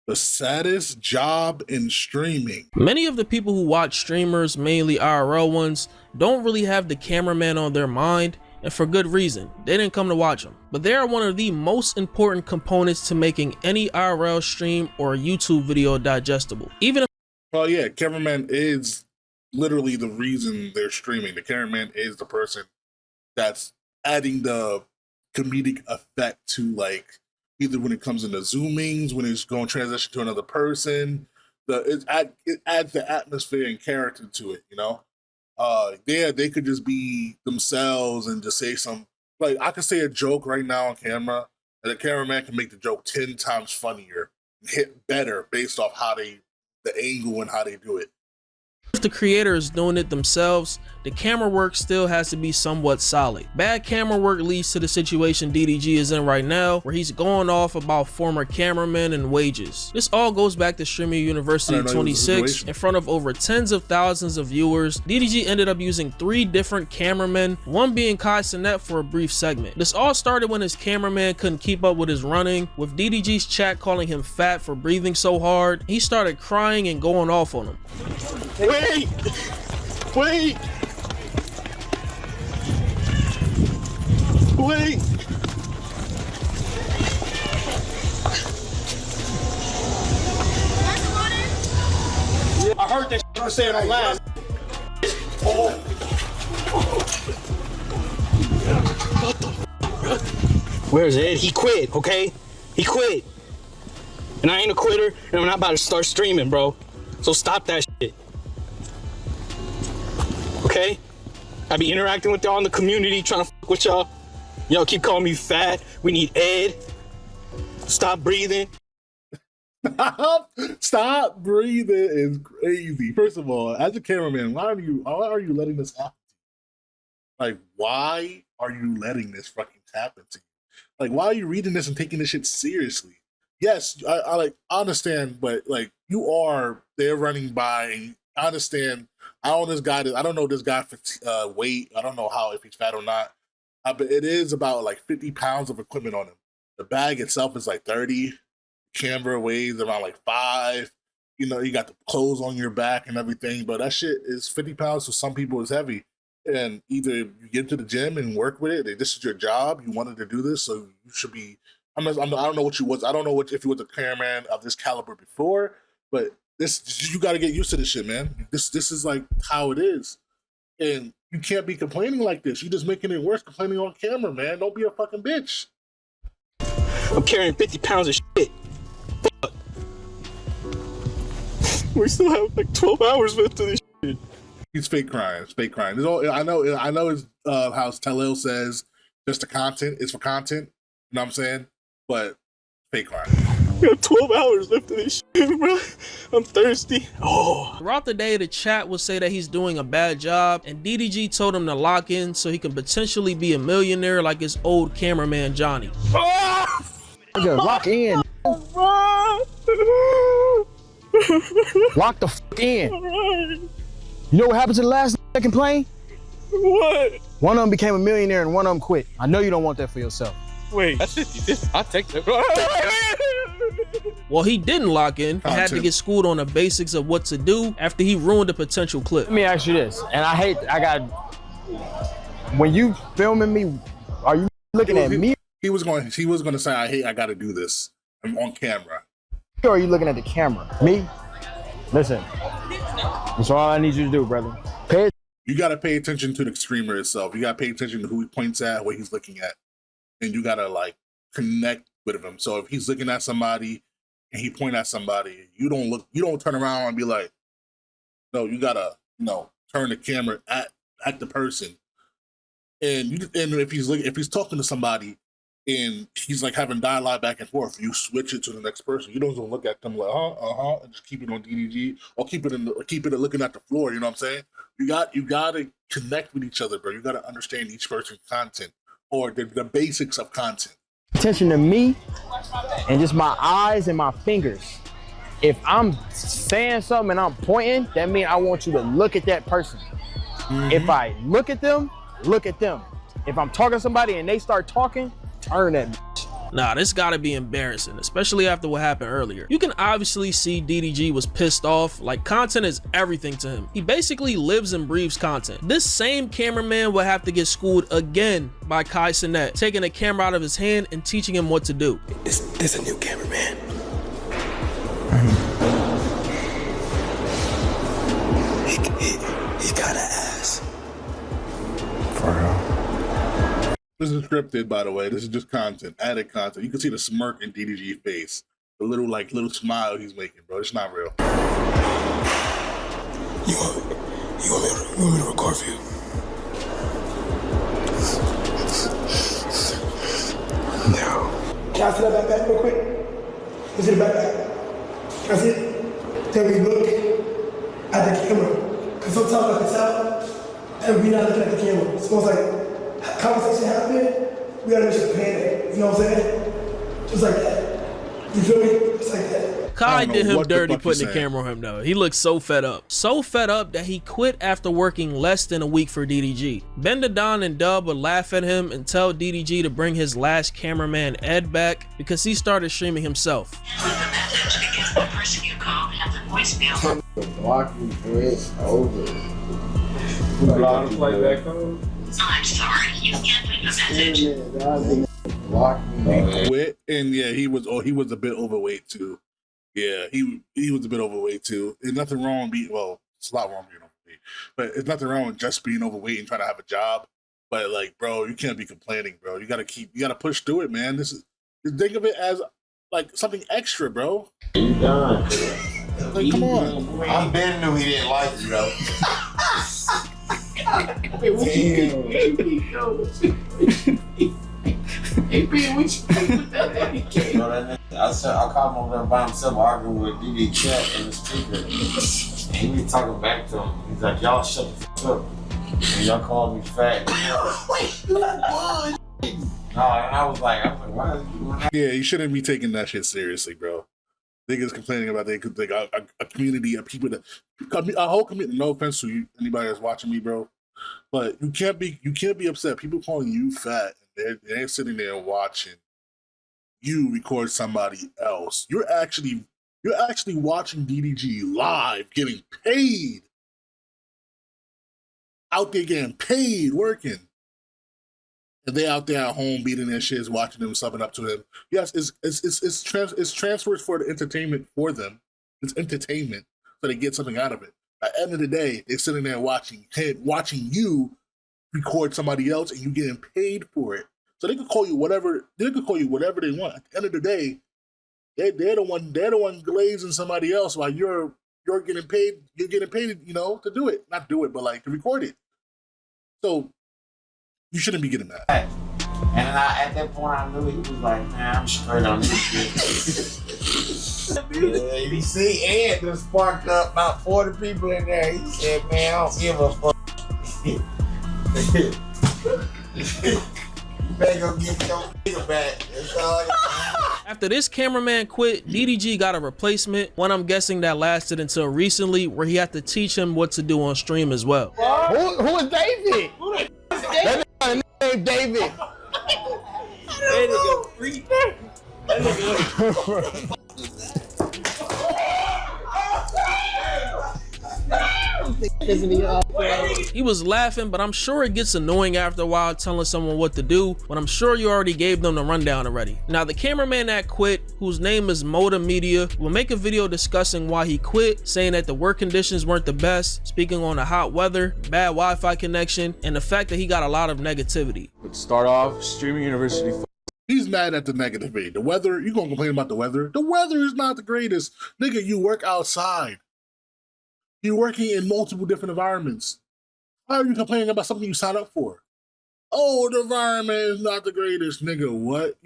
The saddest job in streaming. Many of the people who watch streamers, mainly IRL ones, don't really have the cameraman on their mind, and for good reason. They didn't come to watch them. But they are one of the most important components to making any IRL stream or YouTube video digestible. Even if— well, yeah, cameraman is literally the reason they're streaming. The cameraman is the person that's adding the comedic effect to, like, either when it comes into zoomings, when it's going to transition to another person, it adds the atmosphere and character to it, you know? They could just be themselves and just say some, like, I could say a joke right now on camera, and the cameraman can make the joke 10 times funnier, hit better based off how the angle and how they do it. if the creator is doing it themselves, the camera work still has to be somewhat solid. Bad camera work leads to the situation DDG is in right now, where he's going off about former cameramen and wages. This all goes back to Streaming University 26. In front of over tens of thousands of viewers, DDG ended up using 3 different cameramen, one being Kai Cenat for a brief segment. This all started when his cameraman couldn't keep up with his running, with DDG's chat calling him fat for breathing so hard. He started crying and going off on him. Wait! Wait! Wait! I heard that shit saying on last. Oh. Where's Ed? He quit, okay? He quit. And I ain't a quitter, and I'm not about to start streaming, bro. So stop that shit. Okay? I be interacting with y'all in the community, trying to fuck with y'all. Y'all keep calling me fat. We need Ed. Stop breathing. Stop breathing is crazy. First of all, as a cameraman, why are you letting this happen? Like, why are you letting this fucking happen to you? Like, why are you reading this and taking this shit seriously? Yes, I understand, but like, you are there running by, and I understand. I don't know this guy for weight. I don't know if he's fat or not. But it is about like 50 pounds of equipment on him. The bag itself is like 30. Camera weighs around like 5. You know, you got the clothes on your back and everything, but that shit is 50 pounds. So some people is heavy. And either you get to the gym and work with it. This is your job. You wanted to do this, so you should be. I don't know what you was. I don't know if you was a cameraman of this caliber before, but you got to get used to this shit, man. This is like how it is, and you can't be complaining like this. You're just making it worse complaining on camera, man. Don't be a fucking bitch. I'm carrying 50 pounds of shit. Fuck. We still have like 12 hours left to this shit. He's fake crying. It's fake crying. It's all, I know. It's how Talil says, just the content. It's for content. You know what I'm saying? But fake crying. We got 12 hours left of this shit, bro. I'm thirsty. Oh. Throughout the day, the chat will say that he's doing a bad job, and DDG told him to lock in so he can potentially be a millionaire like his old cameraman Johnny. Lock in. Lock the fuck in. You know what happened to the last that complained? What? One of them became a millionaire and one of them quit. I know you don't want that for yourself. Wait, that's 50. I'll take that. Well, he didn't lock in. He had to get schooled on the basics of what to do after he ruined a potential clip. Let me ask you this, and when you filming me, are you looking at me? He was going to say, I got to do this. I'm on camera. Or are you looking at the camera? Me? Listen, that's all I need you to do, brother. You got to pay attention to the streamer itself. You got to pay attention to who he points at, what he's looking at. And you got to like connect with him. So if he's looking at somebody and he point at somebody, you don't turn around and be like, no, you got to, turn the camera at the person. And if he's talking to somebody and he's like having dialogue back and forth, you switch it to the next person. You don't just look at them like, and just keep it on DDG or keep it looking at the floor. You know what I'm saying? You got to connect with each other, bro. You got to understand each person's content or the basics of content. Attention to me and just my eyes and my fingers. If I'm saying something and I'm pointing, that means I want you to look at that person. Mm-hmm. If I look at them, look at them. If I'm talking to somebody and they start talking, turn that bitch. Nah, this gotta be embarrassing, especially after what happened earlier. You can obviously see DDG was pissed off. Like, content is everything to him. He basically lives and breathes content. This same cameraman will have to get schooled again by Kai Cenat, taking a camera out of his hand and teaching him what to do. This a new cameraman. He got an ass. For real. This is scripted, by the way. This is just content, added content. You can see the smirk in DDG's face, the little smile he's making, bro. It's not real. You want me to record for you? No. Can I see that backpack real quick? Let me see the backpack. Can I see it? Then we look at the camera. Because sometimes I can tell and we're not looking at the camera. So it's like, conversation happening, we gotta make sure to panic. You know what I'm saying? Just like that. You feel me? Just like that. Kai did him dirty putting the saying. camera on him though. He looked so fed up. So fed up that he quit after working less than a week for DDG. Benda Don and Dub would laugh at him and tell DDG to bring his last cameraman Ed back because he started streaming himself. Leave a message because the person you called has a voicemail. Blocking is over. Block play back home. I'm sorry, you can't leave a message. Block me. Quit, and yeah, he was a bit overweight too. Yeah, he was a bit overweight too. There's nothing wrong with being, well, it's a lot wrong with being overweight, but there's nothing wrong with just being overweight and trying to have a job. But like, bro, you can't be complaining, bro. You gotta push through it, man. Think of it as like something extra, bro. You done. Like, come on. I Ben knew he didn't like you, though. Hey, Ben, what you think with that dedication? You know that nigga, I caught him over there by himself arguing with DD Chat in the speaker. And he was talking back to him. He's like, y'all shut the fuck up. And y'all called me fat. No, and I was like, why is he doing that? Yeah, you shouldn't be taking that shit seriously, bro. Niggas complaining about a community of people a whole community. No offense to you, anybody that's watching me, bro, but you can't be upset. People calling you fat, and they're sitting there watching you record somebody else. You're actually watching DDG live, getting paid, out there getting paid, working. And they out there at home beating their shits, watching them, subbing up to him. Yes, it's transfers for the entertainment for them. It's entertainment, so they get something out of it. At the end of the day, they're sitting there watching you record somebody else, and you getting paid for it. So they could call you whatever. They could call you whatever they want. At the end of the day, they're the one glazing somebody else while you're getting paid. You're getting paid, to do it, not do it, but like to record it. So. You shouldn't be getting that. And at that point, I knew he was like, man, I'm straight on this shit. Yeah, you see, Ed just sparked up about 40 people in there. He said, man, I don't give a fuck. You better go get your nigga back. That's all. After this cameraman quit, DDG got a replacement, one I'm guessing that lasted until recently, where he had to teach him what to do on stream as well. Who is David? That nigga named David. That nigga freak. That nigga. He was laughing, but I'm sure it gets annoying after a while telling someone what to do, but I'm sure you already gave them the rundown already. Now, the cameraman that quit, whose name is Moda Media, will make a video discussing why he quit, saying that the work conditions weren't the best, speaking on the hot weather, bad Wi-Fi connection, and the fact that he got a lot of negativity. Start off, streaming university. He's mad at the negativity. The weather, you gonna complain about the weather? The weather is not the greatest. Nigga, you work outside. You're working in multiple different environments. Why are you complaining about something you signed up for? Oh, the environment is not the greatest, nigga. What?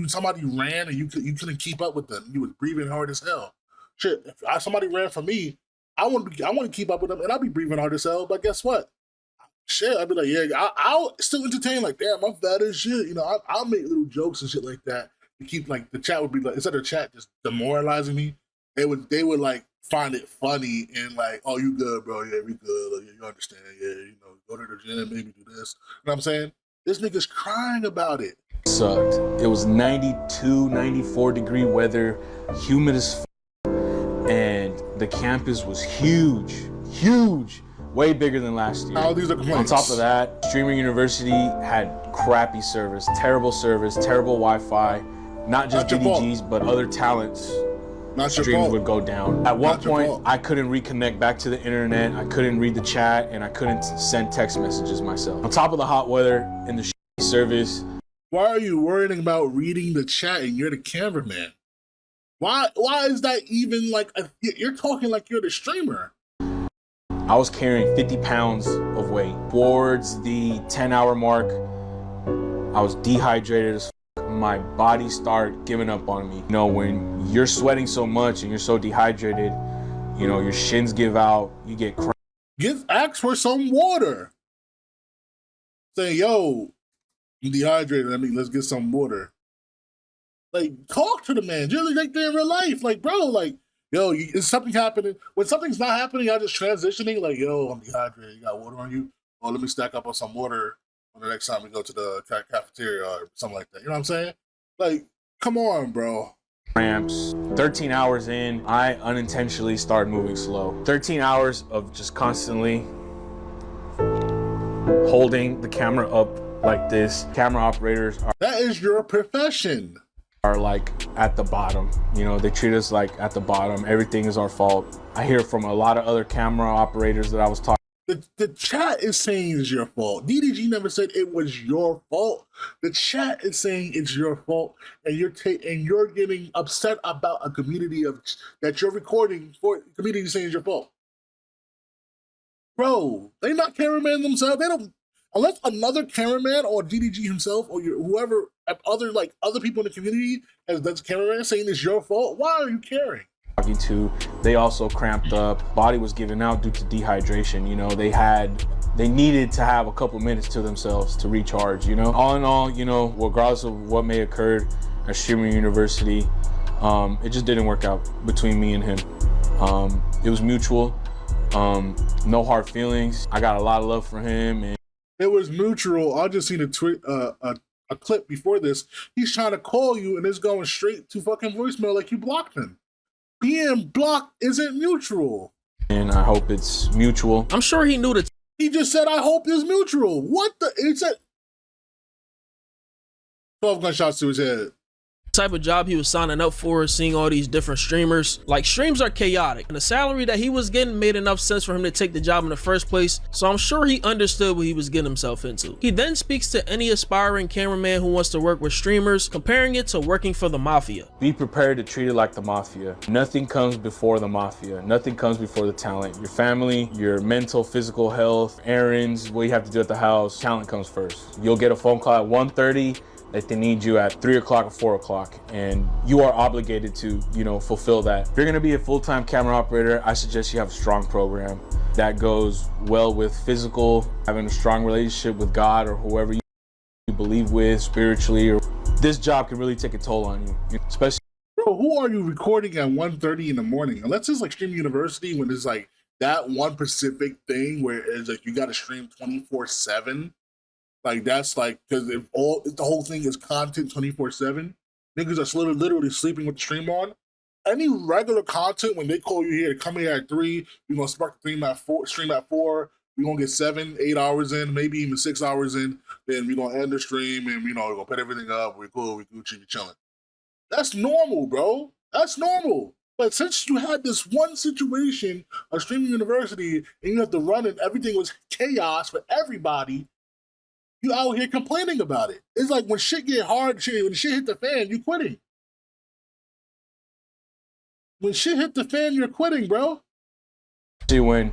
Somebody ran and you couldn't keep up with them. You was breathing hard as hell. Shit, if somebody ran for me, I want to keep up with them, and I'll be breathing hard as hell. But guess what? Shit, I'd be like, yeah, I'll still entertain. Like, damn, I'm fat as shit. I'll make little jokes and shit like that to keep like the chat would be like, instead of the chat just demoralizing me, they would like find it funny and like, oh, you good, bro? Yeah, we good. Like, yeah, you understand? Yeah, go to the gym, maybe do this. You know what I'm saying? This nigga's crying about it. Sucked. It was 92, 94 degree weather, humid as and the campus was huge, way bigger than last year. All these are complaints. On top of that, Streamer University had crappy service, terrible Wi-Fi, not just DDGs, but other talents. Not your Streams fault. would go down. At one Not your point, fault. I couldn't reconnect back to the internet, I couldn't read the chat, and I couldn't send text messages myself. On top of the hot weather and the shitty service, Why are you worrying about reading the chat and you're the cameraman? Why is that even like you're talking like you're the streamer? I was carrying 50 pounds of weight. Towards the 10-hour mark, I was dehydrated as fuck. My body started giving up on me. You know, when you're sweating so much and you're so dehydrated, you know, your shins give out, you get cramp. Ask for some water. Say, yo, I'm dehydrated. Let's get some water. Like, talk to the man. Just like they're in real life. Like, bro, like, yo, is something happening? When something's not happening, y'all just transitioning. Like, yo, I'm dehydrated. You got water on you? Oh, let me stack up on some water on the next time we go to the cafeteria or something like that. You know what I'm saying? Like, come on, bro. Cramps. 13 hours in, I unintentionally started moving slow. 13 hours of just constantly holding the camera up like this. Camera operators That is your profession. are like at the bottom. You know, they treat us like at the bottom. Everything is our fault. I hear from a lot of other camera operators that I was talking. The chat is saying it's your fault. DDG never said it was your fault. The chat is saying it's your fault, and you're getting upset about a community that you're recording for. Community saying it's your fault, bro. They not cameraman themselves. They don't unless another cameraman or DDG himself or whoever other people in the community that's cameraman saying it's your fault. Why are you caring? To, they also cramped up. Body was giving out due to dehydration. You know, they needed to have a couple minutes to themselves to recharge. You know, all in all, you know, regardless of what may occur at Streamer University, it just didn't work out between me and him. It was mutual. No hard feelings. I got a lot of love for him, and it was mutual. I just seen a clip before this. He's trying to call you, and it's going straight to fucking voicemail like you blocked him. Being blocked isn't mutual. And I hope it's mutual. I'm sure he knew that. He just said, I hope it's mutual. What the? It said 12 gunshots to his head. Type of job he was signing up for, seeing all these different streamers. Like, streams are chaotic, and the salary that he was getting made enough sense for him to take the job in the first place, so I'm sure he understood what he was getting himself into. He then speaks to any aspiring cameraman who wants to work with streamers, comparing it to working for the mafia. Be prepared to treat it like the mafia. Nothing comes before the mafia. Nothing comes before the talent. Your family, your mental, physical health, errands, what you have to do at the house, talent comes first. You'll get a phone call at 1:30 that they need you at 3 o'clock or 4 o'clock, and you are obligated to, you know, fulfill that. If you're gonna be a full-time camera operator, I suggest you have a strong program that goes well with physical, having a strong relationship with God or whoever you believe with spiritually. Or this job can really take a toll on you, especially. Bro, who are you recording at 1:30 in the morning? Unless it's like Stream University, when it's like that one specific thing where it's like you got to stream 24/7. Like, that's like, because if the whole thing is content 24/7, niggas are literally sleeping with the stream on. Any regular content, when they call you here, come here at 3, we're gonna start the stream at 4, we're gonna get 7, 8 hours in, maybe even 6 hours in, then we're gonna end the stream and, you know, we're gonna put everything up, we're cool, we're Gucci, we're chilling. That's normal, bro. That's normal. But since you had this one situation of Streaming University and you have to run and everything was chaos for everybody, you out here complaining about it. It's like when shit get hard, when shit hit the fan, you quitting. When shit hit the fan, you're quitting, bro. See, when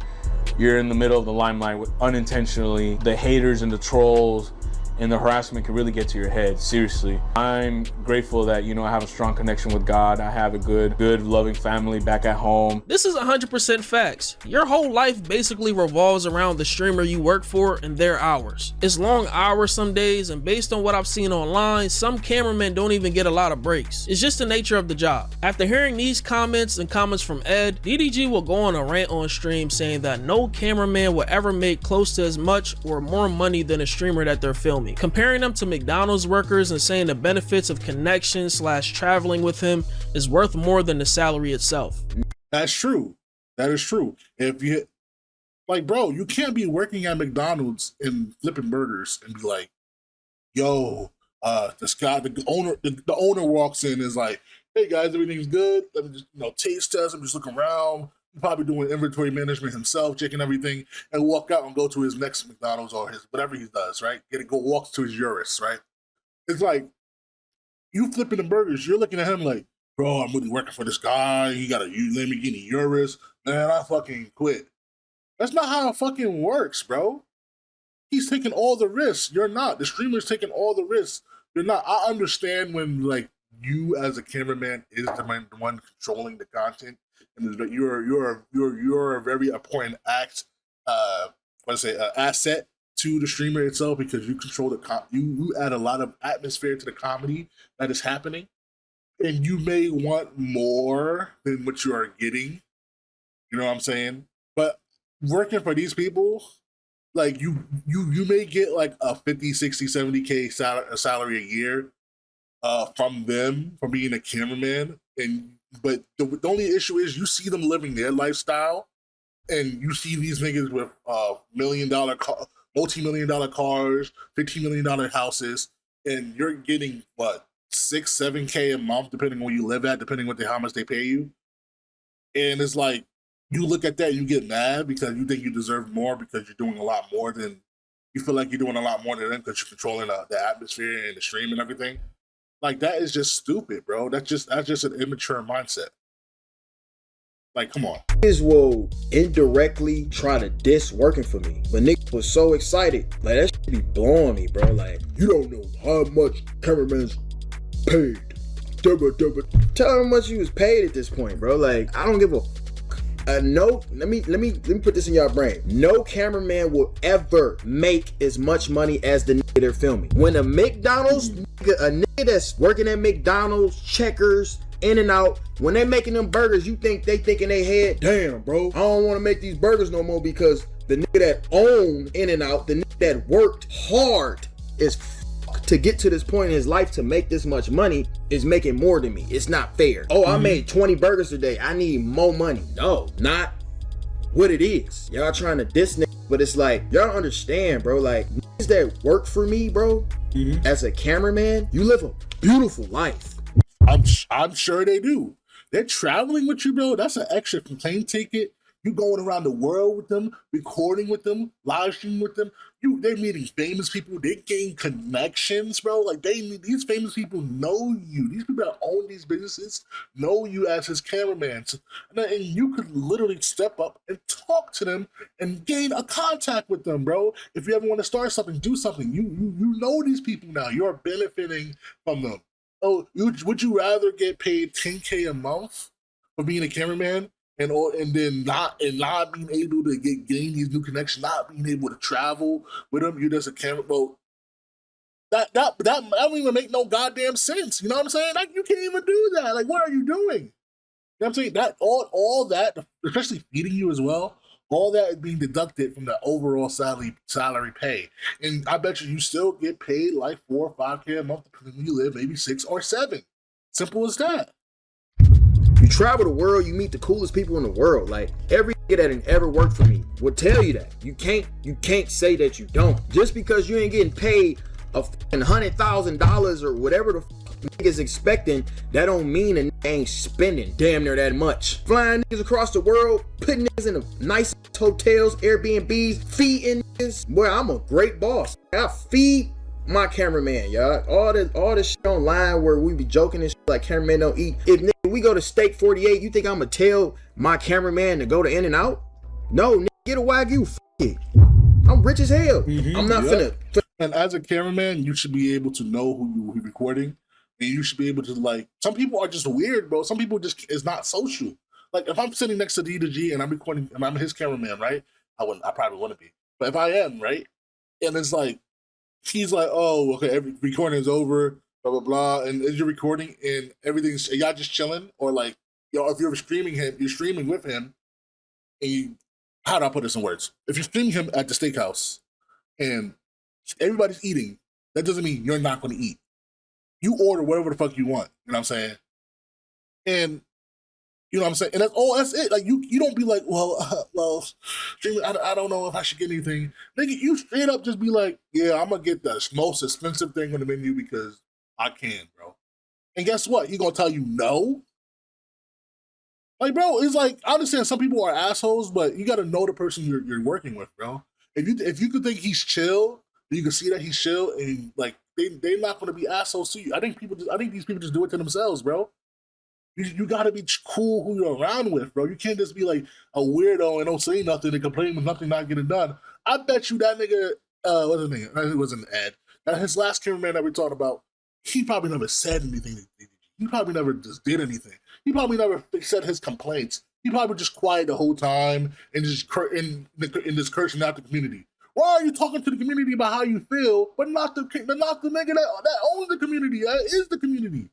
you're in the middle of the limelight with unintentionally, the haters and the trolls and the harassment can really get to your head, seriously. I'm grateful that, you know, I have a strong connection with God. I have a good, loving family back at home. This is 100% facts. Your whole life basically revolves around the streamer you work for and their hours. It's long hours some days, and based on what I've seen online, some cameramen don't even get a lot of breaks. It's just the nature of the job. After hearing these comments and comments from Ed, DDG will go on a rant on stream saying that no cameraman will ever make close to as much or more money than a streamer that they're filming. company. Comparing them to McDonald's workers and saying the benefits of connection / traveling with him is worth more than the salary itself. That's true. That is true. If you like, bro, you can't be working at McDonald's and flipping burgers and be like, yo, this guy, the owner walks in and is like, hey guys, everything's good. Let me just, taste test. I'm just looking around. He's probably doing inventory management himself, checking everything, and walk out and go to his next McDonald's or his whatever he does, right? Walks to his Urus, right? It's like you flipping the burgers. You're looking at him like, bro, I'm really working for this guy. He got a Lamborghini Urus. Man, I fucking quit. That's not how it fucking works, bro. He's taking all the risks. You're not. The streamer's taking all the risks. You're not. I understand when like you as a cameraman is the one controlling the content, and you're a very important asset to the streamer itself because you control you add a lot of atmosphere to the comedy that is happening, and you may want more than what you are getting. You know what I'm saying? But working for these people, like you may get like a 50, 60, 70K salary a year from them for being a cameraman, but the only issue is you see them living their lifestyle, and you see these niggas with multi-million-dollar cars, $15 million houses, and you're getting what 6, 7K a month depending on where you live at, depending on how much they pay you, and it's like you look at that and you get mad because you think you deserve more because you're doing a lot more than you feel like you're doing a lot more than them because you're controlling the atmosphere and the stream and everything. Like that is just stupid, bro. That's just an immature mindset. Like, come on. Niggas will indirectly try to diss working for me, but niggas was so excited. Like that shit be blowing me, bro. Like you don't know how much cameraman's paid. Tell him how much you was paid at this point, bro. Like I don't give a. No, let me put this in your brain. No cameraman will ever make as much money as the nigga they're filming. When a McDonald's a nigga that's working at McDonald's, Checkers, In-N-Out, when they're making them burgers, you think they think in their head, damn, bro, I don't want to make these burgers no more because the nigga that owned In-N-Out, the nigga that worked hard is to get to this point in his life to make this much money is making more than me. It's not fair. Oh, I made 20 burgers today. I need more money. No, not what it is. Y'all trying to diss niggas, but it's like, y'all understand, bro. Like, niggas that work for me, bro, as a cameraman, you live a beautiful life. I'm sure they do. They're traveling with you, bro. That's an extra plane ticket. You going around the world with them, recording with them, live streaming with them. They're meeting famous people. They gain connections, bro. Like these famous people know you. These people that own these businesses know you as his cameraman. And you could literally step up and talk to them and gain a contact with them, bro. If you ever want to start something, do something. You know these people now. You're benefiting from them. Oh, would you rather get paid 10K a month for being a cameraman? And then not being able to gain these new connections, not being able to travel with them, you're just a camera. Well, that don't even make no goddamn sense. You know what I'm saying? Like you can't even do that. Like what are you doing? You know what I'm saying? That all that, especially feeding you as well, all that is being deducted from the overall salary pay. And I bet you still get paid like 4 or 5K a month depending where you live, maybe 6 or 7. Simple as that. You travel the world, you meet the coolest people in the world. Like every nigga that ever worked for me will tell you that. You can't say that you don't. Just because you ain't getting paid $100,000 or whatever the niggas expecting, that don't mean a nigga ain't spending damn near that much. Flying niggas across the world, putting niggas in the nice hotels, Airbnbs, feeding niggas. Boy, I'm a great boss. I feed my cameraman, y'all. All this shit online where we be joking and shit like cameraman don't eat. If nigga, we go to Steak 48, you think I'm gonna tell my cameraman to go to In-N-Out? No, nigga, get a Wagyu. F it. I'm rich as hell. I'm not finna. And as a cameraman, you should be able to know who you're recording, and you should be able to like. Some people are just weird, bro. Some people just is not social. Like if I'm sitting next to DDG and I'm recording and I'm his cameraman, right? I probably wouldn't be, but if I am, right, and it's like. He's like, oh, okay, every recording is over, blah, blah, blah. And as you're recording and everything's, y'all just chilling? Or like, if you're streaming with him, and how do I put this in words? If you're streaming him at the steakhouse and everybody's eating That doesn't mean you're not going to eat. You order whatever the fuck you want. You know what I'm saying? And you know what I'm saying? And that's it. Like you don't be like, well, I don't know if I should get anything. Nigga, you straight up just be like, yeah, I'm gonna get the most expensive thing on the menu because I can, bro. And guess what? He gonna tell you no? Like, bro, it's like, I understand some people are assholes, but you gotta know the person you're working with, bro. If you could think he's chill, you can see that he's chill, and like they're not gonna be assholes to you. I think these people just do it to themselves, bro. You gotta be cool who you're around with, bro. You can't just be like a weirdo and don't say nothing and complain with nothing not getting done. I bet you that nigga, what's his name? It wasn't Ed. His last cameraman that we talked about, he probably never said anything to DDG. He probably never just did anything. He probably never said his complaints. He probably just quiet the whole time and just in this cursing out the community. Why are you talking to the community about how you feel, but not the nigga that owns the community, that is the community?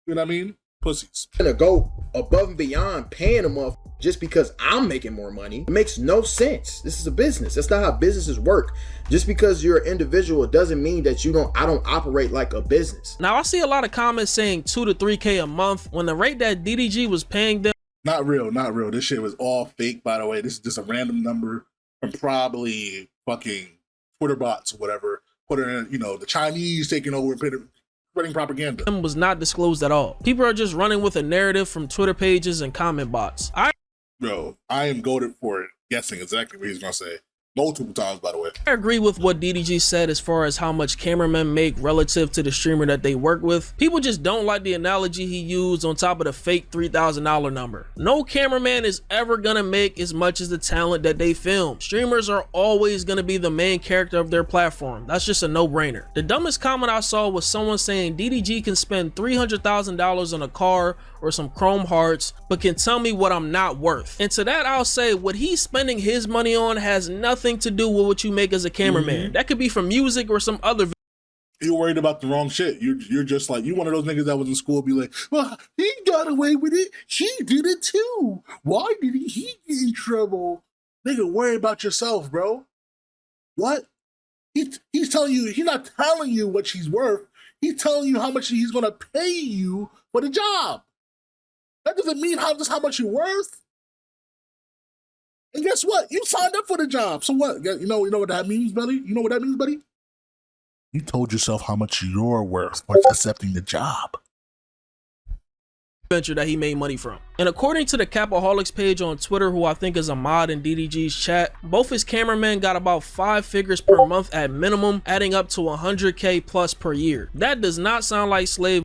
You know what I mean? Pussies. Gonna go above and beyond paying them off just because I'm making more money. It makes no sense. This is a business. That's not how businesses work. Just because you're an individual doesn't mean that I don't operate like a business. Now I see a lot of comments saying 2 to 3K a month when the rate that DDG was paying them. Not real. This shit was all fake, by the way. This is just a random number from probably fucking Twitter bots or whatever. Putting in, the Chinese taking over and spreading propaganda. Was not disclosed at all. People are just running with a narrative from Twitter pages and comment bots. Bro, I am goated for guessing exactly what he's gonna say. Multiple times, by the way. I agree with what DDG said as far as how much cameramen make relative to the streamer that they work with. People just don't like the analogy he used on top of the fake $3,000 number. No cameraman is ever gonna make as much as the talent that they film. Streamers are always gonna be the main character of their platform. That's just a no-brainer. The dumbest comment I saw was someone saying DDG can spend $300,000 on a car or some chrome hearts, but can tell me what I'm not worth. And to that I'll say, what he's spending his money on has nothing to do with what you make as a cameraman. That could be from music or some other. You're worried about the wrong shit. You're just like, you one of those niggas that was in school be like, well, he got away with it. He did it too. Why did he get in trouble? Nigga, worry about yourself, bro. What? He's telling you, he's not telling you what she's worth. He's telling you how much he's gonna pay you for the job. That doesn't mean just how much you're worth. And guess what? You signed up for the job. So what? You know what that means, Melly? You know what that means, buddy? You told yourself how much you're worth by accepting the job. Venture that he made money from. And according to the Capaholics page on Twitter, who I think is a mod in DDG's chat, both his cameramen got about 5 figures per month at minimum, adding up to 100K plus per year. That does not sound like slave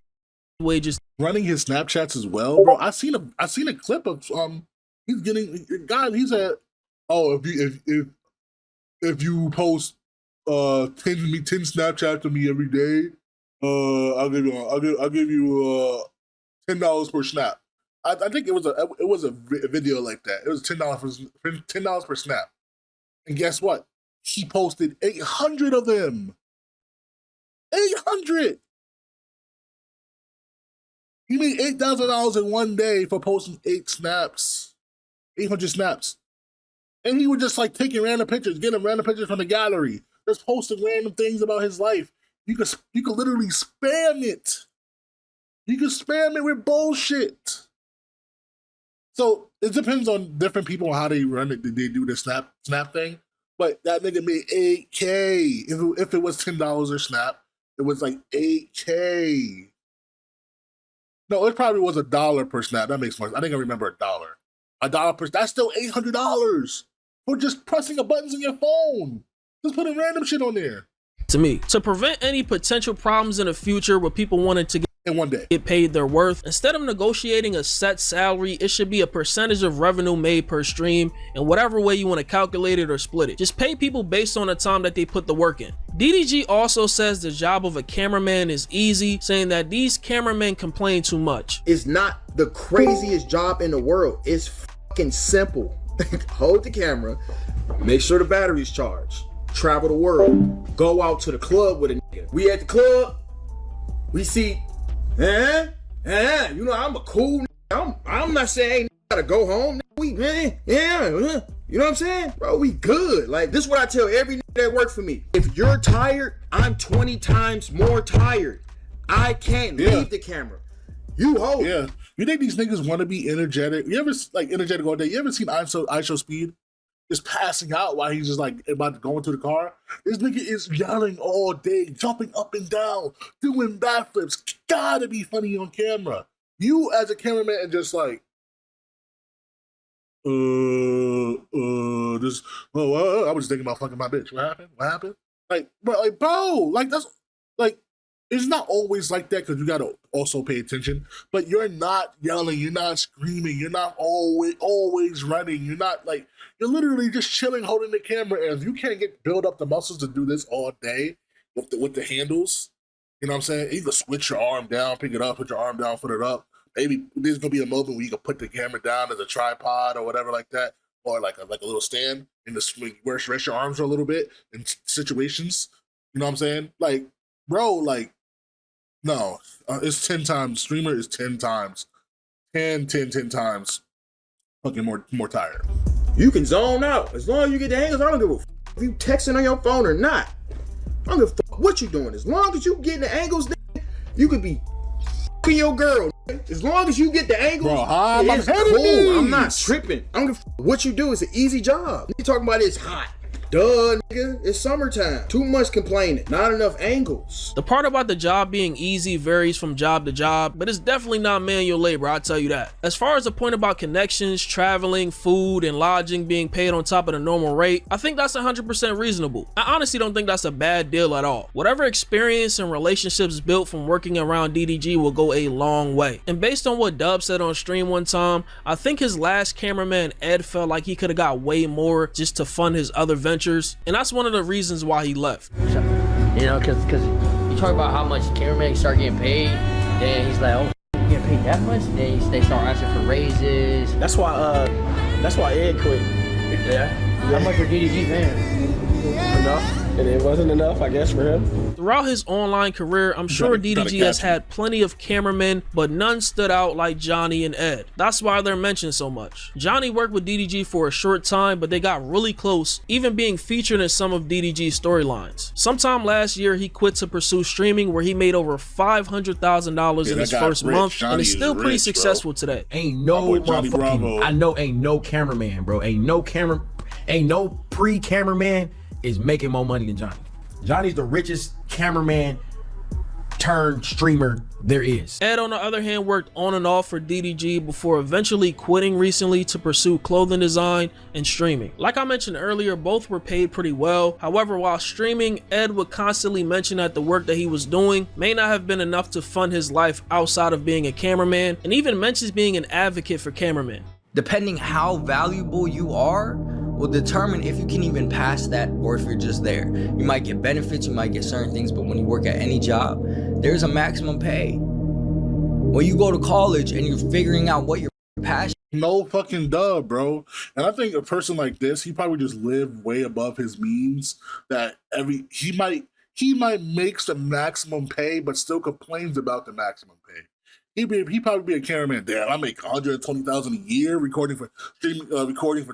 wages. Running his Snapchats as well, bro. I seen a clip of he's getting he's at, oh, if you post 10 Snapchats to me every day, I'll give you $10 per snap. I think it was a video like that. It was $10 per snap. And guess what? He posted 800 of them. 800. He made $8,000 in one day for posting 800 snaps. And he was just like taking random pictures, getting random pictures from the gallery, just posting random things about his life. You could literally spam it. You can spam it with bullshit. So it depends on different people and how they run it. They do the snap thing. But that nigga made 8K. If it was $10 a snap, it was like 8K. No, it probably was $1 per snap. That makes more sense. I think I remember $1. $1 per, that's still $800 for just pressing the buttons on your phone. Just putting random shit on there. To me, to prevent any potential problems in the future where people wanted to in one day get paid their worth, instead of negotiating a set salary, it should be a percentage of revenue made per stream, in whatever way you want to calculate it or split it. Just pay people based on the time that they put the work in. DDG also says the job of a cameraman is easy, saying that these cameramen complain too much. It's not the craziest job in the world. It's fucking simple. Hold the camera, make sure the battery's charged, travel the world, go out to the club with a nigga. We at the club, we see, you know, I'm a cool nigga. I'm not saying, gotta go home. We, You know what I'm saying? Bro, we good. Like, this is what I tell every nigga that work for me. If you're tired, I'm 20 times more tired. I can't leave the camera. You hold. Yeah. You think these niggas want to be energetic? You ever, like, energetic all day? You ever seen ISO Speed? Just passing out while he's just, like, about to go into the car? This nigga is yelling all day, jumping up and down, doing backflips. Gotta be funny on camera. You, as a cameraman, are just like, I was just thinking about fucking my bitch. What happened? Like, bro, like, that's, like, it's not always like that because you gotta also pay attention. But you're not yelling, you're not screaming, you're not always running. You're not like, you're literally just chilling, holding the camera. And if you can't build up the muscles to do this all day with the handles, you know what I'm saying? You can switch your arm down, pick it up, put your arm down, put it up. Maybe there's gonna be a moment where you can put the camera down as a tripod or whatever like that, or like a little stand in the swing, where rest your arms for a little bit in situations. You know what I'm saying? Like, bro, like, no, it's 10 times. Streamer is 10 times, 10 times fucking more tired. You can zone out as long as you get the angles. I don't give a if you texting on your phone or not. I don't give a what you doing. As long as you getting the angles, you could be fucking your girl. As long as you get the angles, bro, it's cool. I'm not tripping. I don't give a what you do. It's an easy job. You talking about it's hot. Duh, nigga. It's summertime. Too much complaining. Not enough angles. The part about the job being easy varies from job to job, but it's definitely not manual labor, I'll tell you that. As far as the point about connections, traveling, food, and lodging being paid on top of the normal rate, I think that's 100% reasonable. I honestly don't think that's a bad deal at all. Whatever experience and relationships built from working around DDG will go a long way. And based on what Dub said on stream one time, I think his last cameraman, Ed, felt like he could have got way more just to fund his other ventures. And that's one of the reasons why he left. You know, because you talk about how much cameramen start getting paid, then he's like, oh, you get paid that much? Then they start asking for raises. That's why Ed quit. Yeah. How much for DDG paying? Enough. And it wasn't enough, I guess, for him. Throughout his online career, I'm sure DDG has had plenty of cameramen, but none stood out like Johnny and Ed. That's why they're mentioned so much. Johnny worked with DDG for a short time, but they got really close, even being featured in some of DDG's storylines. Sometime last year, he quit to pursue streaming, where he made over $500,000 in his first month, Johnny and is still pretty rich, successful today. Ain't no motherfucking, I know ain't no cameraman, bro. Ain't no pre-cameraman is making more money than Johnny. Johnny's the richest cameraman turned streamer there is. Ed, on the other hand, worked on and off for DDG before eventually quitting recently to pursue clothing design and streaming. Like I mentioned earlier, both were paid pretty well. However, while streaming, Ed would constantly mention that the work that he was doing may not have been enough to fund his life outside of being a cameraman, and even mentions being an advocate for cameramen. Depending how valuable you are will determine if you can even pass that or if you're just there. You might get benefits, you might get certain things, but when you work at any job, there's a maximum pay. When you go to college and you're figuring out what your passion. No fucking duh, bro. And I think a person like this, he probably just lived way above his means. That he might make the maximum pay, but still complains about the maximum pay. He'd probably be a cameraman. Damn, I make $120,000 a year recording for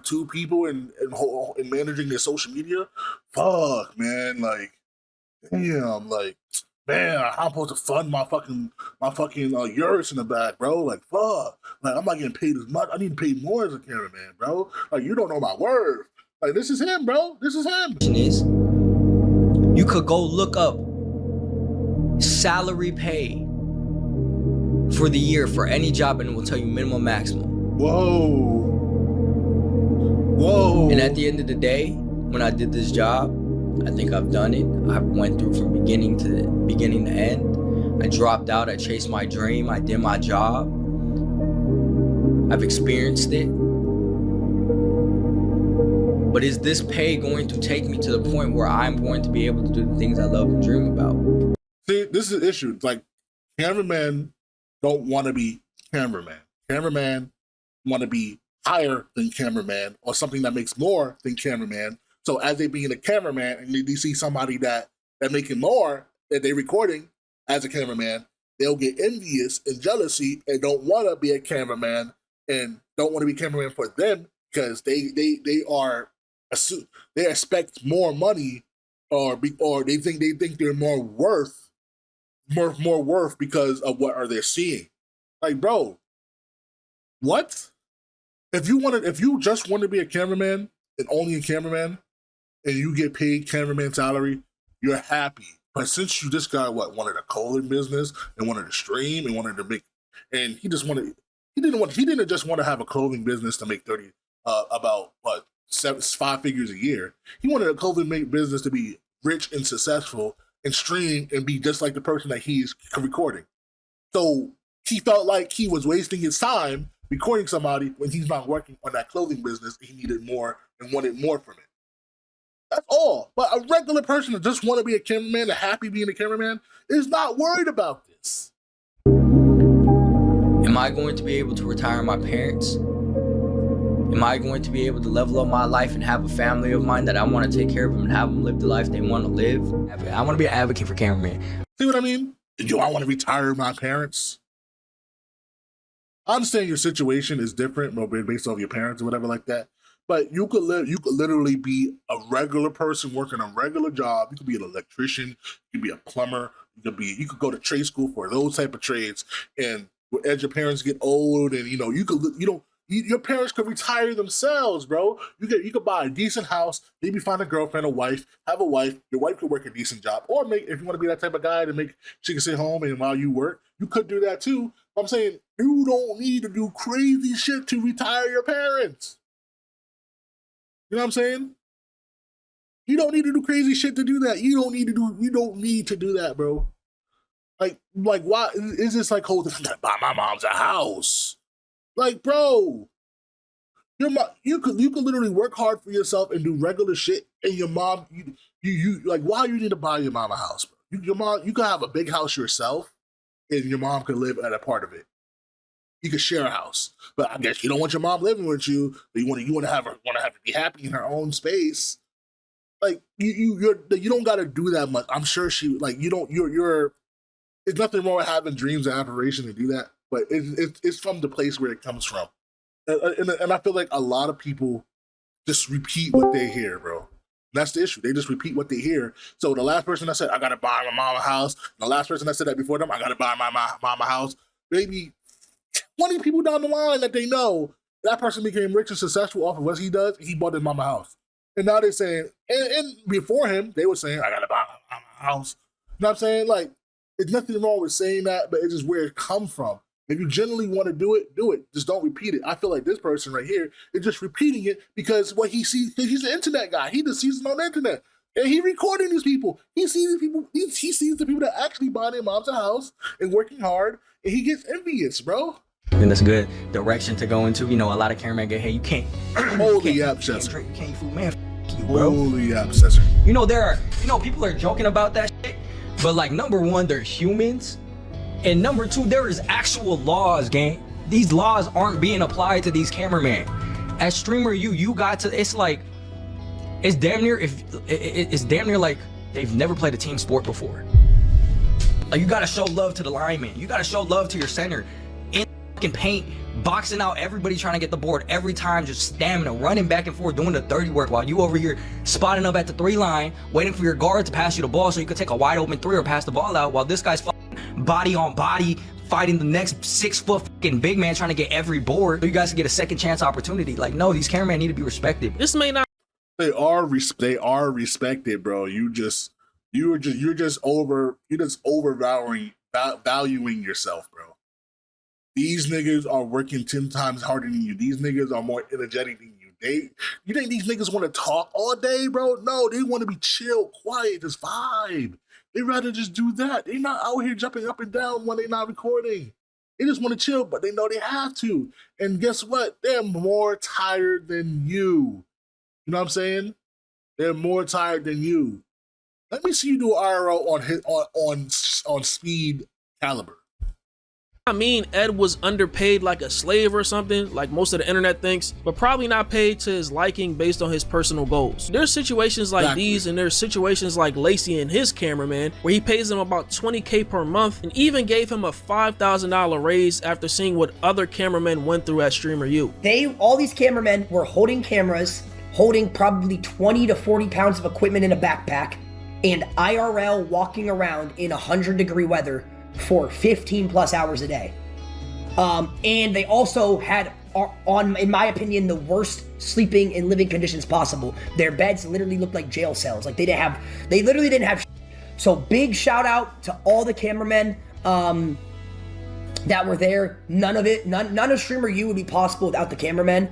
two people and managing their social media. Fuck, man. Like, damn. Like, man, I'm supposed to fund my fucking yurts in the back, bro. Like, fuck. Like, I'm not getting paid as much. I need to pay more as a cameraman, bro. Like, you don't know my worth. Like, this is him, bro. This is him. You could go look up salary pay for the year for any job and it will tell you minimum maximum. Whoa. And at the end of the day, when I did this job, I think I've done it. I went through from beginning to end. I dropped out, I chased my dream, I did my job. I've experienced it. But is this pay going to take me to the point where I'm going to be able to do the things I love and dream about? See, this is an issue. Like, cameramen don't want to be cameraman. Cameraman want to be higher than cameraman or something that makes more than cameraman. So as they being a cameraman and they see somebody that making more that they recording as a cameraman, they'll get envious and jealousy and don't want to be a cameraman and don't want to be cameraman for them because they expect more money, or they think they're more worth because of what are they seeing. Like, bro, what? If you just want to be a cameraman and only a cameraman, and you get paid cameraman salary, you're happy. But since you just got wanted a clothing business and wanted to stream and wanted to make, and he didn't just want to have a clothing business to make 30 about 5 figures a year. He wanted a clothing business to be rich and successful and stream and be just like the person that he's recording. So he felt like he was wasting his time recording somebody when he's not working on that clothing business. He needed more and wanted more from it. That's all. But a regular person that just want to be a cameraman and happy being a cameraman is not worried about this. Am I going to be able to retire my parents? Am I going to be able to level up my life and have a family of mine that I want to take care of them and have them live the life they want to live? I want to be an advocate for cameraman. See what I mean? Do I want to retire my parents? I understand your situation is different, based off your parents or whatever like that. But you could literally be a regular person working a regular job. You could be an electrician. You could be a plumber. You could go to trade school for those type of trades. And as your parents get old, and your parents could retire themselves, bro. You could buy a decent house, maybe find a girlfriend, a wife, have a wife. Your wife could work a decent job, or if you want to be that type of guy she can stay home and while you work, you could do that too. I'm saying you don't need to do crazy shit to retire your parents. You know what I'm saying? You don't need to do crazy shit to do that. You don't need to do that, bro. Like why is this like holding? I gotta buy my mom's a house. Like, bro, you could literally work hard for yourself and do regular shit, and your mom, you like, why you need to buy your mom a house, bro? Your mom, you could have a big house yourself, and your mom could live at a part of it. You could share a house, but I guess you don't want your mom living with you. But you want to have her to be happy in her own space. Like you don't got to do that much. I'm sure she you're. There's nothing wrong with having dreams and aspirations to do that, but it's from the place where it comes from, and I feel like a lot of people just repeat what they hear, bro. That's the issue. They just repeat what they hear. So the last person that said, I gotta buy my mom a house, the last person that said that before them, I gotta buy my mom a house, maybe 20 people down the line that they know, that person became rich and successful off of what he does, he bought his mama a house. And now they're saying, and before him, they were saying, I gotta buy my mama a house. You know what I'm saying? Like, there's nothing wrong with saying that, but it's just where it comes from. If you genuinely want to do it, do it. Just don't repeat it. I feel like this person right here is just repeating it because what he sees, because he's an internet guy. He just sees it on the internet. And he recording these people. He sees these people, he sees the people that actually buy their moms a house and working hard, and he gets envious, bro. And that's a good direction to go into. You know, a lot of cameramen get, hey, you can't. Holy abscessor. You can't fool, man. You, bro. Holy abscessor. You know, people are joking about that shit, but like, number one, they're humans. And number two, there is actual laws, gang. These laws aren't being applied to these cameramen. As streamer, you got to, it's damn near like they've never played a team sport before. Like, you gotta show love to the lineman. You gotta show love to your center. In fucking paint, boxing out everybody trying to get the board every time, just stamina, running back and forth, doing the dirty work while you over here spotting up at the 3 line, waiting for your guard to pass you the ball so you could take a wide open 3 or pass the ball out, while this guy's body on body fighting the next 6 foot fucking big man trying to get every board so you guys can get a second chance opportunity. Like, no, these cameramen need to be respected. This may not. They are respected, bro. You're just overvaluing yourself, bro. These niggas are working 10 times harder than you. These niggas are more energetic than you. You think these niggas want to talk all day, bro? No, they want to be chill, quiet, just vibe. They rather just do that. They not out here jumping up and down when they not recording. They just want to chill, but they know they have to. And guess what? They're more tired than you. You know what I'm saying? They're more tired than you. Let me see you do IRL on Speed Caliber. I mean Ed was underpaid like a slave or something, like most of the internet thinks, but probably not paid to his liking based on his personal goals. There's situations like these, and there's situations like Lacey and his cameraman, where he pays him about $20K per month and even gave him a $5,000 raise after seeing what other cameramen went through at Streamer U. All these cameramen were holding cameras, holding probably 20 to 40 pounds of equipment in a backpack, and IRL walking around in 100-degree weather for 15 plus hours a day. And they also had, in my opinion, the worst sleeping and living conditions possible. Their beds literally looked like jail cells. Like they literally didn't have. So big shout out to all the cameramen that were there. None of Streamer U would be possible without the cameramen.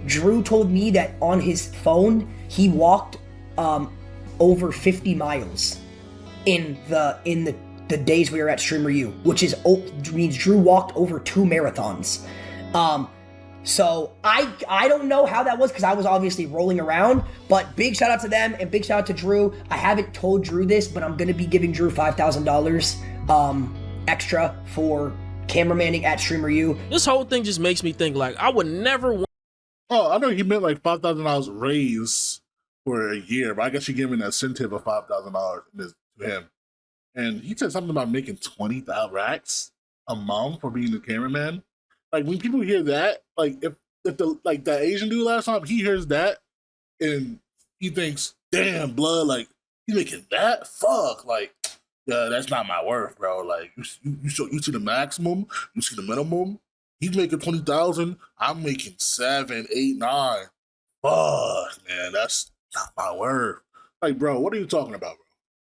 Drew told me that on his phone he walked over 50 miles in the days we were at Streamer U, which means Drew walked over 2 marathons. So I don't know how that was because I was obviously rolling around, but big shout out to them and big shout out to Drew. I haven't told Drew this, but I'm gonna be giving Drew $5,000 extra for cameramanning at Streamer U. This whole thing just makes me think like I would never want. Oh, I know he meant like $5,000 raise for a year, but I guess you give him an incentive of $5,000 to him. And he said something about making 20,000 racks a month for being the cameraman. Like when people hear that, like if that Asian dude last time, he hears that and he thinks, damn, blood, like you making that? Fuck, like yeah, that's not my worth, bro. Like you see the maximum, you see the minimum. He's making 20,000. I'm making 7, 8, 9. Fuck, man, that's not my worth. Like, bro, what are you talking about, bro?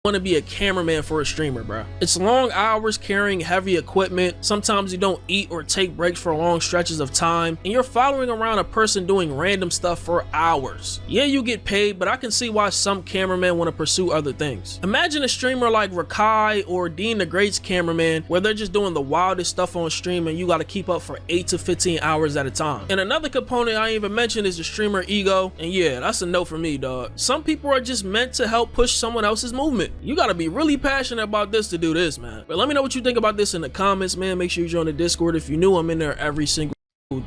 Want to be a cameraman for a streamer, bro. It's long hours carrying heavy equipment. Sometimes you don't eat or take breaks for long stretches of time, and you're following around a person doing random stuff for hours. Yeah, you get paid, but I can see why some cameramen want to pursue other things. Imagine a streamer like Rakai or Dean the Great's cameraman, where they're just doing the wildest stuff on stream and you got to keep up for 8 to 15 hours at a time. And another component I ain't even mentioned is the streamer ego, and yeah, that's a no for me, dog. Some people are just meant to help push someone else's movement. You gotta be really passionate about this to do this, man. But let me know what you think about this in the comments, man. Make sure you join the Discord. If you're new, I'm in there every single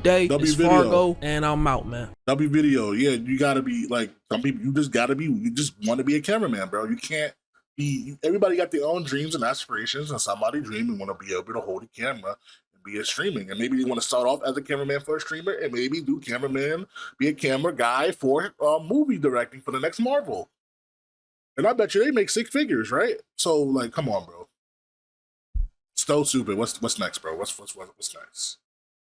day. It's Fargo, and I'm out, man. W video, yeah, you gotta be like some people. You just want to be a cameraman, bro. You can't be. Everybody got their own dreams and aspirations, and somebody dream and want to be able to hold a camera and be a streaming. And maybe they want to start off as a cameraman for a streamer, and maybe be a camera guy for movie directing for the next Marvel. And I bet you they make 6 figures, right? So, like, come on, bro. Stone stupid. What's next, bro? What's next?